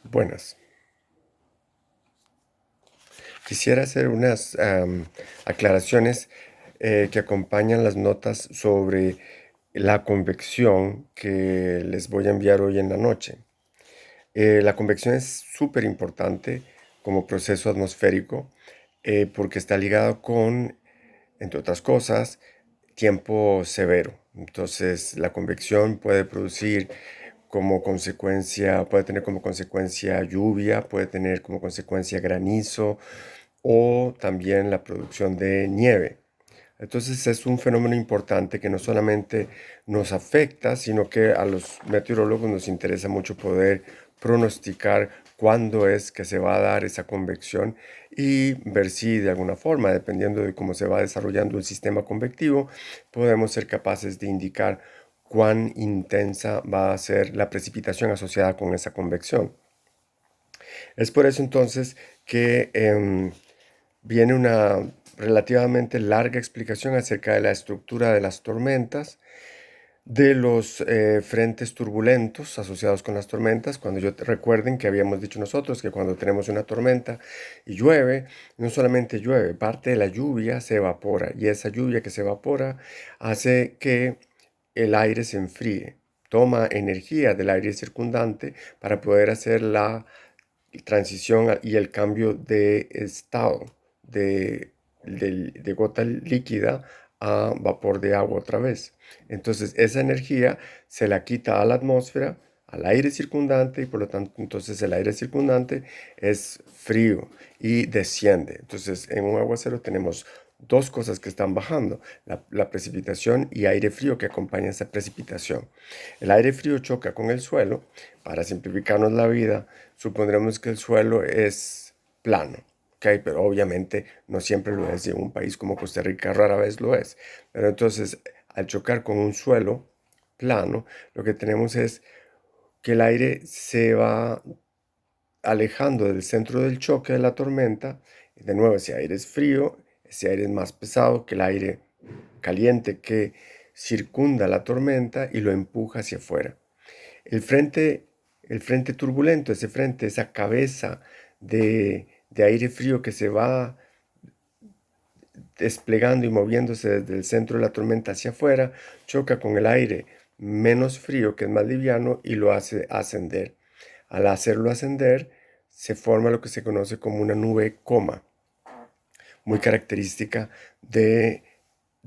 Buenas. Quisiera hacer unas aclaraciones que acompañan las notas sobre la convección que les voy a enviar hoy en la noche. La convección es súper importante como proceso atmosférico porque está ligado con, entre otras cosas, tiempo severo. Entonces, la convección puede producir como consecuencia, puede tener como consecuencia lluvia, puede tener como consecuencia granizo o también la producción de nieve. Entonces es un fenómeno importante que no solamente nos afecta, sino que a los meteorólogos nos interesa mucho poder pronosticar cuándo es que se va a dar esa convección y ver si de alguna forma, dependiendo de cómo se va desarrollando el sistema convectivo, podemos ser capaces de indicar cuán intensa va a ser la precipitación asociada con esa convección. Es por eso entonces que viene una relativamente larga explicación acerca de la estructura de las tormentas, de los frentes turbulentos asociados con las tormentas. Recuerden que habíamos dicho nosotros que cuando tenemos una tormenta y llueve, no solamente llueve, parte de la lluvia se evapora y esa lluvia que se evapora hace que el aire se enfríe, toma energía del aire circundante para poder hacer la transición y el cambio de estado de gota líquida a vapor de agua otra vez. Entonces esa energía se la quita a la atmósfera, al aire circundante y por lo tanto entonces el aire circundante es frío y desciende. Entonces en un aguacero tenemos dos cosas que están bajando, la precipitación y aire frío que acompaña esa precipitación. El aire frío choca con el suelo. Para simplificarnos la vida, supondremos que el suelo es plano, ¿ok? Pero obviamente no siempre lo es, y en un país como Costa Rica rara vez lo es. Pero entonces, al chocar con un suelo plano, lo que tenemos es que el aire se va alejando del centro del choque de la tormenta. De nuevo, ese aire es frío, ese aire es más pesado que el aire caliente que circunda la tormenta y lo empuja hacia afuera. El frente, el frente turbulento, ese frente, esa cabeza de aire frío que se va desplegando y moviéndose desde el centro de la tormenta hacia afuera, choca con el aire menos frío, que es más liviano, y lo hace ascender. Al hacerlo ascender, se forma lo que se conoce como una nube coma, muy característica de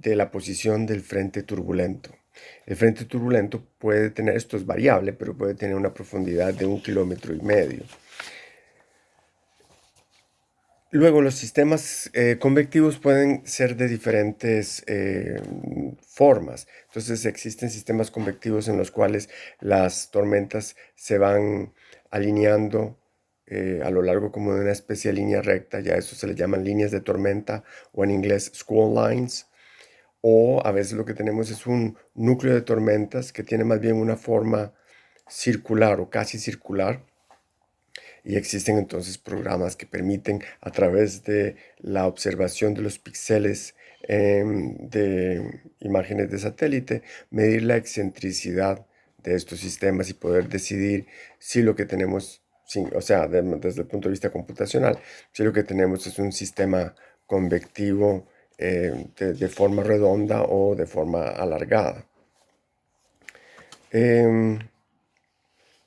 la posición del frente turbulento. El frente turbulento puede tener, esto es variable, pero puede tener una profundidad de 1,5 kilómetros. Luego, los sistemas convectivos pueden ser de diferentes formas. Entonces, existen sistemas convectivos en los cuales las tormentas se van alineando a lo largo como de una especie de línea recta. Ya eso se le llaman líneas de tormenta o en inglés squall lines. O a veces lo que tenemos es un núcleo de tormentas que tiene más bien una forma circular o casi circular. Y existen entonces programas que permiten a través de la observación de los píxeles de imágenes de satélite medir la excentricidad de estos sistemas y poder decidir si lo que tenemos, o sea, desde el punto de vista computacional, si lo que tenemos es un sistema convectivo de forma redonda o de forma alargada. Em,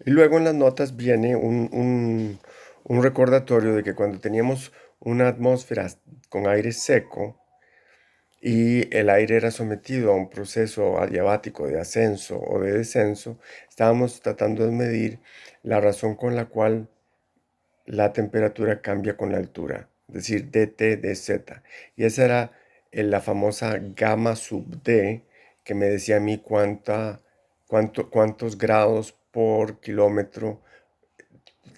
y luego en las notas viene un recordatorio de que cuando teníamos una atmósfera con aire seco y el aire era sometido a un proceso adiabático de ascenso o de descenso, estábamos tratando de medir la razón con la cual la temperatura cambia con la altura, es decir, dt dz. Y esa era la famosa gamma sub d que me decía a mí cuántos grados por kilómetro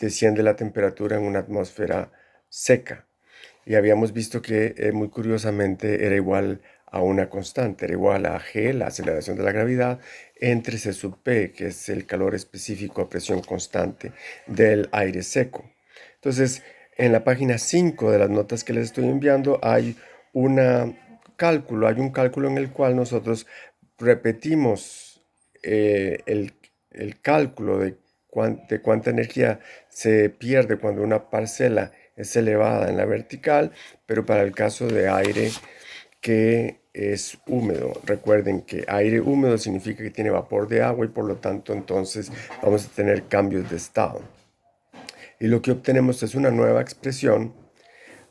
desciende la temperatura en una atmósfera seca. Y habíamos visto que muy curiosamente era igual a una constante, era igual a G, la aceleración de la gravedad, entre C sub P, que es el calor específico a presión constante del aire seco. Entonces, en la página 5 de las notas que les estoy enviando hay hay un cálculo en el cual nosotros repetimos el cálculo de de cuánta energía se pierde cuando una parcela es elevada en la vertical, pero para el caso de aire que es húmedo. Recuerden que aire húmedo significa que tiene vapor de agua y por lo tanto entonces vamos a tener cambios de estado. Y lo que obtenemos es una nueva expresión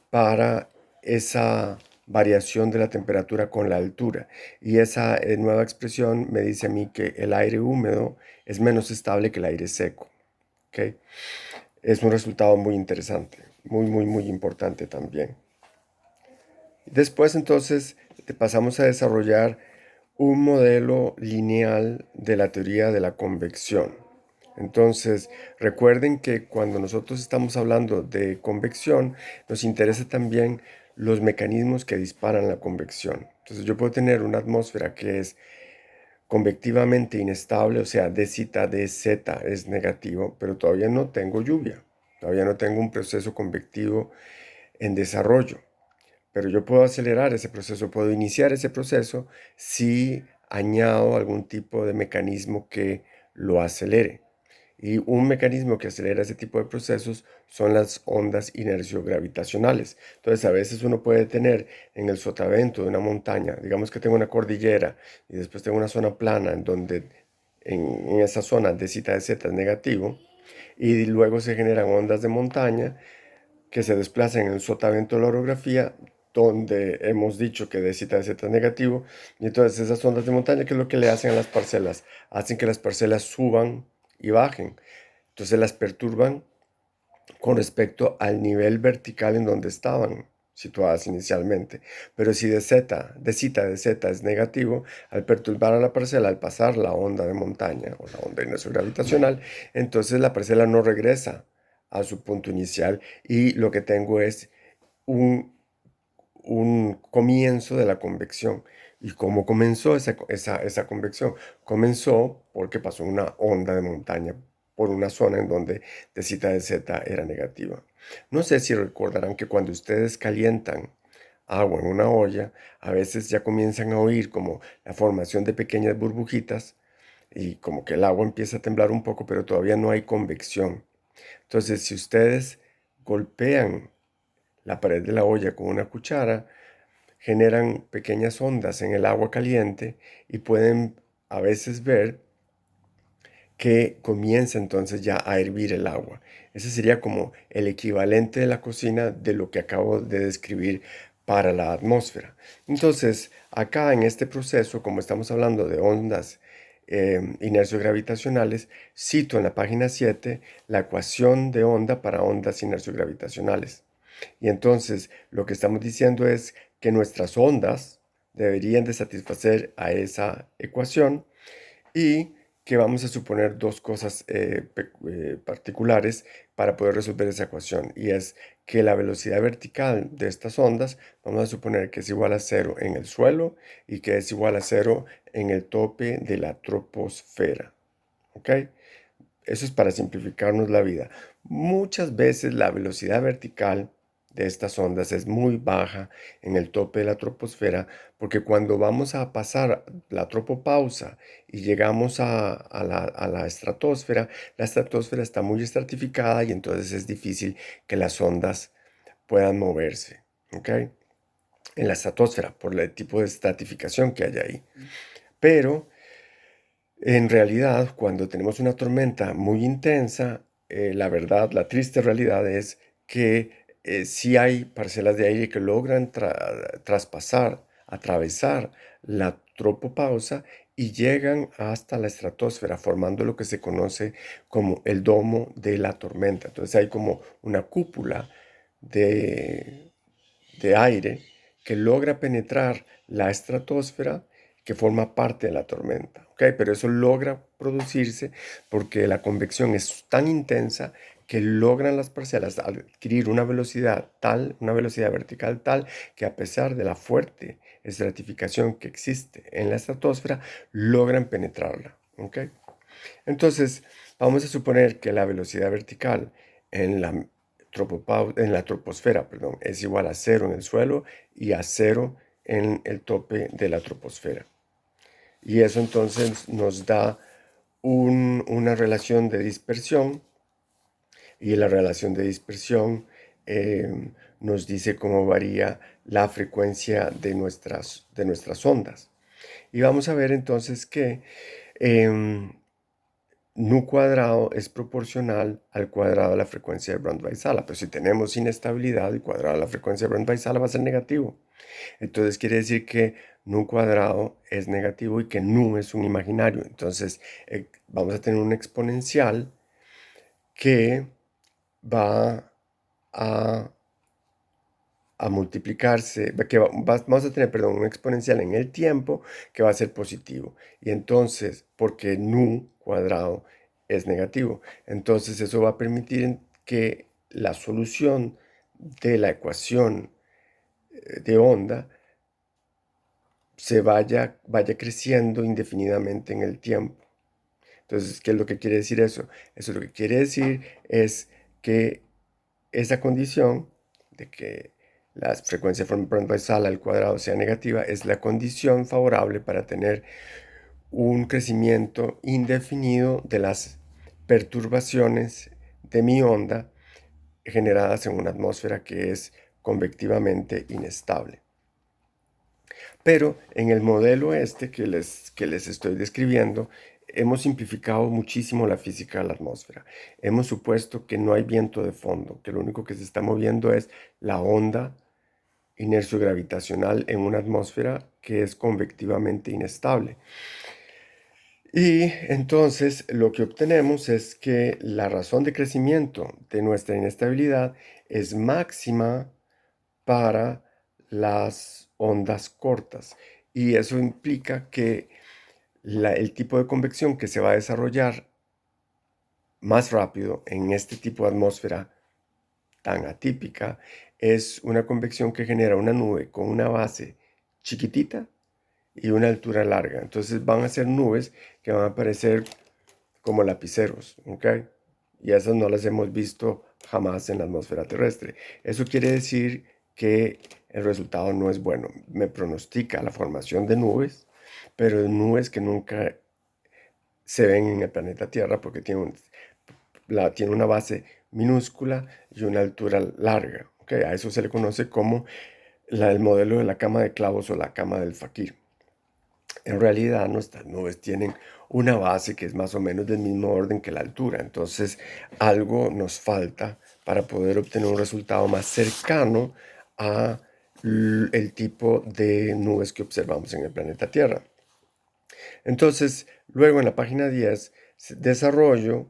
para esa variación de la temperatura con la altura. Y esa nueva expresión me dice a mí que el aire húmedo es menos estable que el aire seco. ¿Okay? Es un resultado muy interesante, muy importante también. Después entonces pasamos a desarrollar un modelo lineal de la teoría de la convección. Entonces, recuerden que cuando nosotros estamos hablando de convección, nos interesa también los mecanismos que disparan la convección. Entonces, yo puedo tener una atmósfera que es convectivamente inestable, o sea, dz es negativo, pero todavía no tengo lluvia, todavía no tengo un proceso convectivo en desarrollo. Pero yo puedo acelerar ese proceso, puedo iniciar ese proceso si añado algún tipo de mecanismo que lo acelere. Y un mecanismo que acelera ese tipo de procesos son las ondas inercio-gravitacionales. Entonces, a veces uno puede tener en el sotavento de una montaña, digamos que tengo una cordillera y después tengo una zona plana en donde en esa zona de zeta de z es negativo y luego se generan ondas de montaña que se desplazan en el sotavento de la orografía, donde hemos dicho que de zeta es negativo, y entonces esas ondas de montaña, ¿qué es lo que le hacen a las parcelas? Hacen que las parcelas suban y bajen, entonces las perturban con respecto al nivel vertical en donde estaban situadas inicialmente. Pero si de zeta es negativo, al perturbar a la parcela, al pasar la onda de montaña o la onda inercio gravitacional, entonces la parcela no regresa a su punto inicial y lo que tengo es un, un comienzo de la convección. ¿Y cómo comenzó esa convección? Comenzó porque pasó una onda de montaña por una zona en donde de z era negativa. No sé si recordarán que cuando ustedes calientan agua en una olla, a veces ya comienzan a oír como la formación de pequeñas burbujitas y como que el agua empieza a temblar un poco, pero todavía no hay convección. Entonces, si ustedes golpean la pared de la olla con una cuchara, generan pequeñas ondas en el agua caliente y pueden a veces ver que comienza entonces ya a hervir el agua. Ese sería como el equivalente de la cocina de lo que acabo de describir para la atmósfera. Entonces, acá en este proceso, como estamos hablando de ondas inercio-gravitacionales, cito en la página 7 la ecuación de onda para ondas inercio-gravitacionales. Y entonces lo que estamos diciendo es que nuestras ondas deberían de satisfacer a esa ecuación y que vamos a suponer dos cosas particulares para poder resolver esa ecuación. Y es que la velocidad vertical de estas ondas, vamos a suponer que es igual a cero en el suelo y que es igual a cero en el tope de la troposfera. ¿Ok? Eso es para simplificarnos la vida. Muchas veces la velocidad vertical de estas ondas es muy baja en el tope de la troposfera porque cuando vamos a pasar la tropopausa y llegamos a la estratosfera, la estratosfera está muy estratificada y entonces es difícil que las ondas puedan moverse, ¿ok? En la estratosfera por el tipo de estratificación que hay ahí. Pero en realidad, cuando tenemos una tormenta muy intensa, la verdad, la triste realidad es que sí hay parcelas de aire que logran traspasar, atravesar la tropopausa y llegan hasta la estratosfera, formando lo que se conoce como el domo de la tormenta. Entonces hay como una cúpula de, de aire que logra penetrar la estratosfera que forma parte de la tormenta, ¿ok? Pero eso logra producirse porque la convección es tan intensa que logran las parcelas adquirir una velocidad tal, una velocidad vertical tal, que a pesar de la fuerte estratificación que existe en la estratosfera, logran penetrarla, ¿ok? Entonces, vamos a suponer que la velocidad vertical en la, en la troposfera, perdón, es igual a cero en el suelo y a cero en el tope de la troposfera. Y eso entonces nos da una relación de dispersión, y la relación de dispersión nos dice cómo varía la frecuencia de nuestras ondas. Y vamos a ver entonces que em, nu cuadrado es proporcional al cuadrado de la frecuencia de Brent-Väisälä. Pero si tenemos inestabilidad, el cuadrado de la frecuencia de Brent-Väisälä va a ser negativo. Entonces quiere decir que nu cuadrado es negativo y que nu es un imaginario. Entonces vamos a tener un exponencial que va a, a multiplicarse, vamos a tener, perdón, un exponencial en el tiempo que va a ser positivo. Y entonces, porque nu cuadrado es negativo, entonces eso va a permitir que la solución de la ecuación de onda vaya creciendo indefinidamente en el tiempo. Entonces, ¿qué es lo que quiere decir eso? Eso lo que quiere decir es que esa condición de que la frecuencia de Brent-Väisälä al cuadrado sea negativa es la condición favorable para tener un crecimiento indefinido de las perturbaciones de mi onda generadas en una atmósfera que es convectivamente inestable. Pero en el modelo que les estoy describiendo, hemos simplificado muchísimo la física de la atmósfera. Hemos supuesto que no hay viento de fondo, que lo único que se está moviendo es la onda inercio gravitacional en una atmósfera que es convectivamente inestable. Y entonces lo que obtenemos es que la razón de crecimiento de nuestra inestabilidad es máxima para las ondas cortas. Y eso implica que el tipo de convección que se va a desarrollar más rápido en este tipo de atmósfera tan atípica es una convección que genera una nube con una base chiquitita y una altura larga. Entonces van a ser nubes que van a aparecer como lapiceros, ¿ok? Y esas no las hemos visto jamás en la atmósfera terrestre. Eso quiere decir que el resultado no es bueno. Me pronostica la formación de nubes, pero de nubes que nunca se ven en el planeta Tierra porque tiene una base minúscula y una altura larga. ¿Okay? A eso se le conoce como el modelo de la cama de clavos o la cama del faquir. En realidad nuestras nubes tienen una base que es más o menos del mismo orden que la altura. Entonces algo nos falta para poder obtener un resultado más cercano a el tipo de nubes que observamos en el planeta Tierra. Entonces, luego en la página 10 desarrollo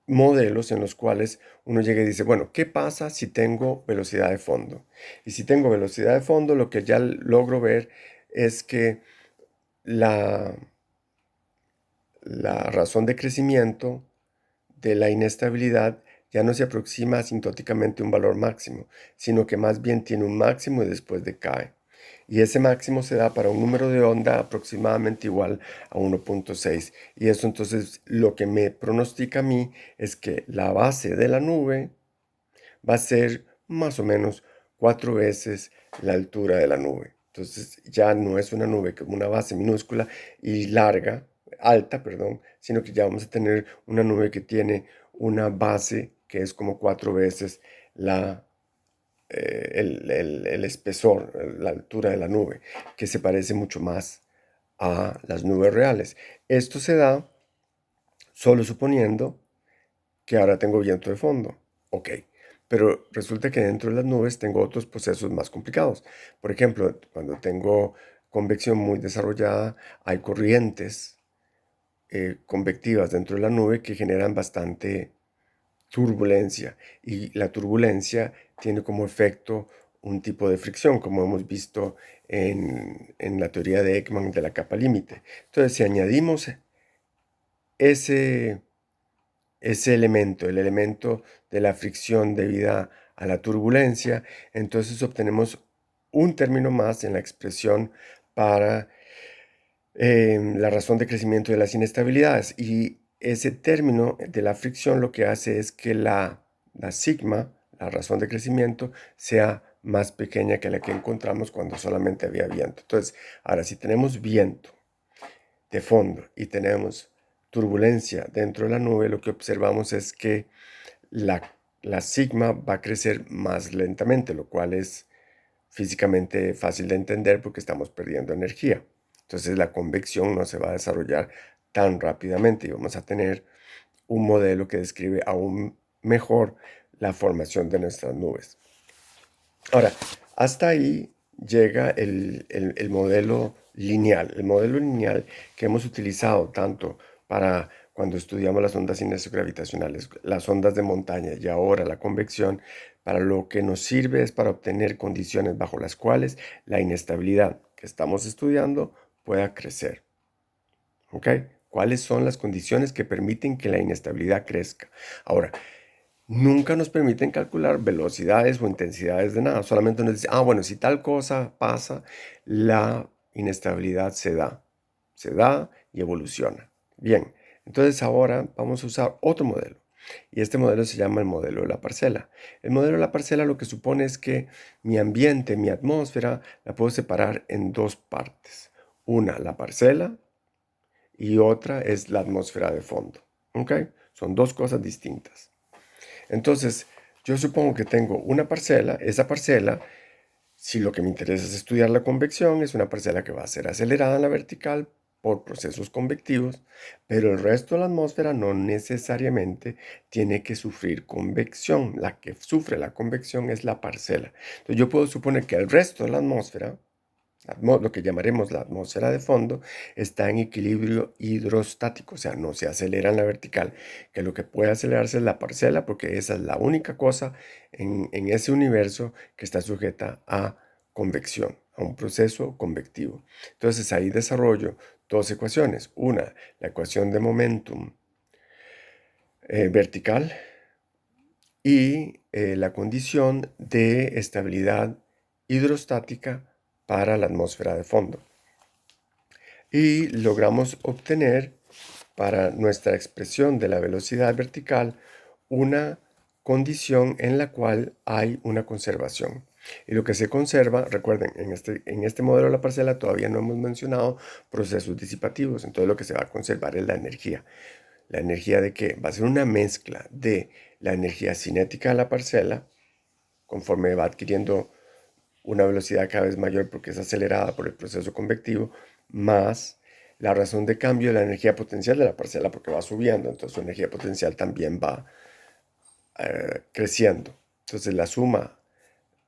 modelos en los cuales uno llega y dice, bueno, ¿qué pasa si tengo velocidad de fondo? Y si tengo velocidad de fondo, lo que ya logro ver es que la, la razón de crecimiento de la inestabilidad ya no se aproxima asintóticamente a un valor máximo, sino que más bien tiene un máximo y después decae. Y ese máximo se da para un número de onda aproximadamente igual a 1.6. Y eso entonces lo que me pronostica a mí es que la base de la nube va a ser más o menos 4 veces la altura de la nube. Entonces ya no es una nube como una base minúscula y larga, alta, perdón, sino que ya vamos a tener una nube que tiene una base que es como 4 veces el espesor, la altura de la nube, que se parece mucho más a las nubes reales. Esto se da solo suponiendo que ahora tengo viento de fondo. Ok, pero resulta que dentro de las nubes tengo otros procesos más complicados. Por ejemplo, cuando tengo convección muy desarrollada, hay corrientes convectivas dentro de la nube que generan bastante turbulencia. Y la turbulencia tiene como efecto un tipo de fricción, como hemos visto en la teoría de Ekman de la capa límite. Entonces, si añadimos ese ese elemento, el elemento de la fricción debida a la turbulencia, entonces obtenemos un término más en la expresión para la razón de crecimiento de las inestabilidades. Y ese término de la fricción lo que hace es que la sigma, la razón de crecimiento, sea más pequeña que la que encontramos cuando solamente había viento. Entonces, ahora si tenemos viento de fondo y tenemos turbulencia dentro de la nube, lo que observamos es que la sigma va a crecer más lentamente, lo cual es físicamente fácil de entender porque estamos perdiendo energía. Entonces la convección no se va a desarrollar tan rápidamente y vamos a tener un modelo que describe aún mejor la formación de nuestras nubes. Ahora, hasta ahí llega el modelo lineal. El modelo lineal que hemos utilizado tanto para cuando estudiamos las ondas inerciogravitacionales, las ondas de montaña y ahora la convección, para lo que nos sirve es para obtener condiciones bajo las cuales la inestabilidad que estamos estudiando pueda crecer. ¿Ok? ¿Cuáles son las condiciones que permiten que la inestabilidad crezca? Ahora, nunca nos permiten calcular velocidades o intensidades de nada. Solamente nos dicen, bueno, si tal cosa pasa, la inestabilidad se da y evoluciona. Bien, entonces ahora vamos a usar otro modelo. Y este modelo se llama el modelo de la parcela. El modelo de la parcela lo que supone es que mi ambiente, mi atmósfera, la puedo separar en dos partes. Una, la parcela, y otra es la atmósfera de fondo. ¿Ok? Son dos cosas distintas. Entonces, yo supongo que tengo una parcela. Esa parcela, si lo que me interesa es estudiar la convección, es una parcela que va a ser acelerada en la vertical por procesos convectivos, pero el resto de la atmósfera no necesariamente tiene que sufrir convección. La que sufre la convección es la parcela. Entonces, yo puedo suponer que el resto de la atmósfera, lo que llamaremos la atmósfera de fondo, está en equilibrio hidrostático, o sea, no se acelera en la vertical, que lo que puede acelerarse es la parcela, porque esa es la única cosa en ese universo que está sujeta a convección, a un proceso convectivo. Entonces ahí desarrollo dos ecuaciones. Una, la ecuación de momentum vertical y la condición de estabilidad hidrostática para la atmósfera de fondo. Y logramos obtener para nuestra expresión de la velocidad vertical una condición en la cual hay una conservación. Y lo que se conserva, recuerden, en este modelo de la parcela todavía no hemos mencionado procesos disipativos, entonces lo que se va a conservar es la energía. ¿La energía de qué? Va a ser una mezcla de la energía cinética de la parcela, conforme va adquiriendo una velocidad cada vez mayor porque es acelerada por el proceso convectivo, más la razón de cambio de la energía potencial de la parcela porque va subiendo, entonces su energía potencial también va creciendo. Entonces la suma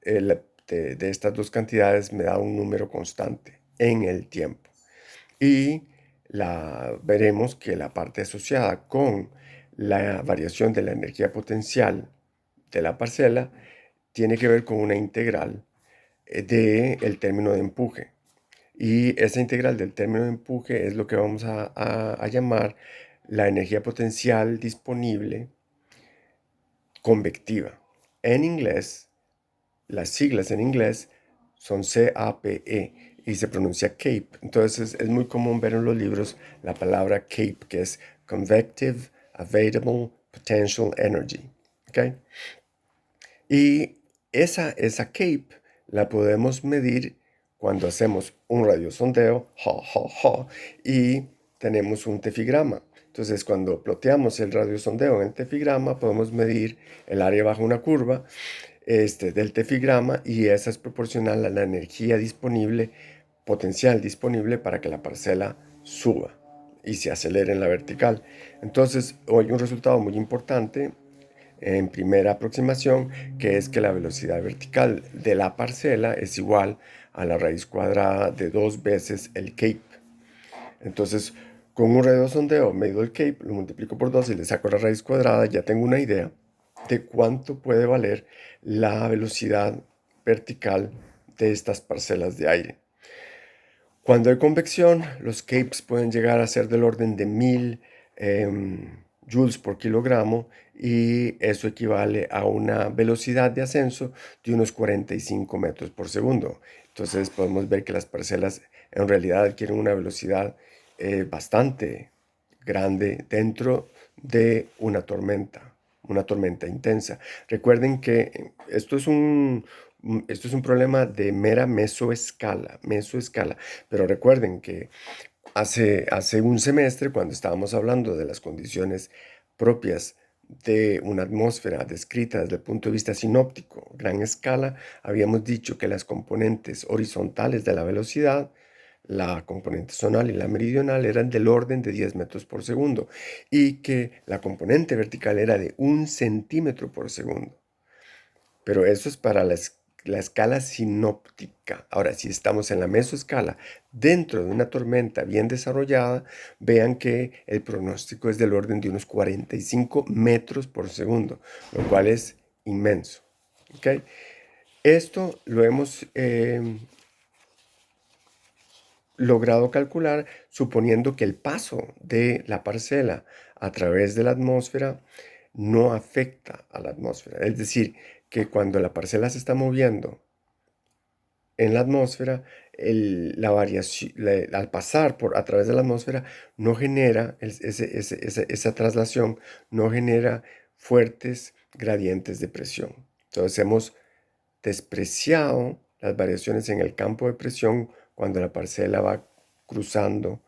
de estas dos cantidades me da un número constante en el tiempo. Y veremos que la parte asociada con la variación de la energía potencial de la parcela tiene que ver con una integral del término de empuje. Y esa integral del término de empuje es lo que vamos a llamar la energía potencial disponible convectiva. En inglés, las siglas en inglés son CAPE y se pronuncia CAPE. Entonces es muy común ver en los libros la palabra CAPE, que es Convective Available Potential Energy. ¿Okay? Y esa CAPE la podemos medir cuando hacemos un radiosondeo, y tenemos un tefigrama. Entonces, cuando ploteamos el radiosondeo en el tefigrama, podemos medir el área bajo una curva del tefigrama y esa es proporcional a la energía disponible, potencial disponible para que la parcela suba y se acelere en la vertical. Entonces, hoy un resultado muy importante en primera aproximación, que es que la velocidad vertical de la parcela es igual a la raíz cuadrada de 2 veces el CAPE. Entonces, con un radiosondeo medio el CAPE, lo multiplico por 2 y le saco la raíz cuadrada, ya tengo una idea de cuánto puede valer la velocidad vertical de estas parcelas de aire. Cuando hay convección, los CAPES pueden llegar a ser del orden de 1000 joules por kilogramo y eso equivale a una velocidad de ascenso de unos 45 metros por segundo. Entonces podemos ver que las parcelas en realidad adquieren una velocidad bastante grande dentro de una tormenta intensa. Recuerden que esto es un problema de mera mesoescala, pero recuerden que Hace un semestre, cuando estábamos hablando de las condiciones propias de una atmósfera descrita desde el punto de vista sinóptico, gran escala, habíamos dicho que las componentes horizontales de la velocidad, la componente zonal y la meridional, eran del orden de 10 metros por segundo y que la componente vertical era de 1 centímetro por segundo. Pero eso es para la escala sinóptica. Ahora, si estamos en la mesoescala dentro de una tormenta bien desarrollada, vean que el pronóstico es del orden de unos 45 metros por segundo, lo cual es inmenso. ¿Ok? Esto lo hemos logrado calcular suponiendo que el paso de la parcela a través de la atmósfera no afecta a la atmósfera. Es decir, que cuando la parcela se está moviendo en la atmósfera, la variación, al pasar a través de la atmósfera, no genera, esa traslación no genera fuertes gradientes de presión. Entonces hemos despreciado las variaciones en el campo de presión cuando la parcela va cruzando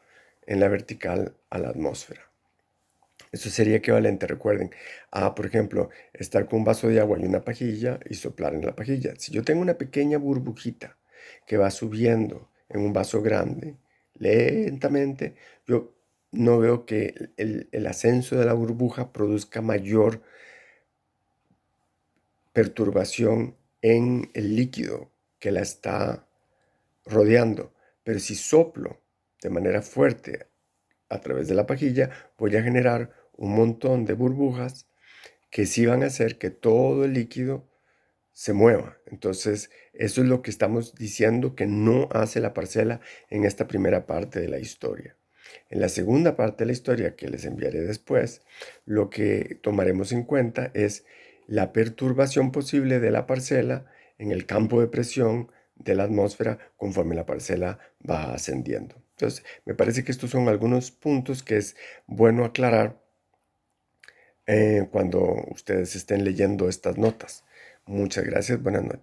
en la vertical a la atmósfera. Eso sería equivalente, recuerden, a, por ejemplo, estar con un vaso de agua y una pajilla y soplar en la pajilla. Si yo tengo una pequeña burbujita que va subiendo en un vaso grande, lentamente, yo no veo que el ascenso de la burbuja produzca mayor perturbación en el líquido que la está rodeando. Pero si soplo de manera fuerte a través de la pajilla, voy a generar un montón de burbujas que sí van a hacer que todo el líquido se mueva. Entonces, eso es lo que estamos diciendo que no hace la parcela en esta primera parte de la historia. En la segunda parte de la historia, que les enviaré después, lo que tomaremos en cuenta es la perturbación posible de la parcela en el campo de presión de la atmósfera conforme la parcela va ascendiendo. Entonces, me parece que estos son algunos puntos que es bueno aclarar cuando ustedes estén leyendo estas notas. Muchas gracias, buenas noches.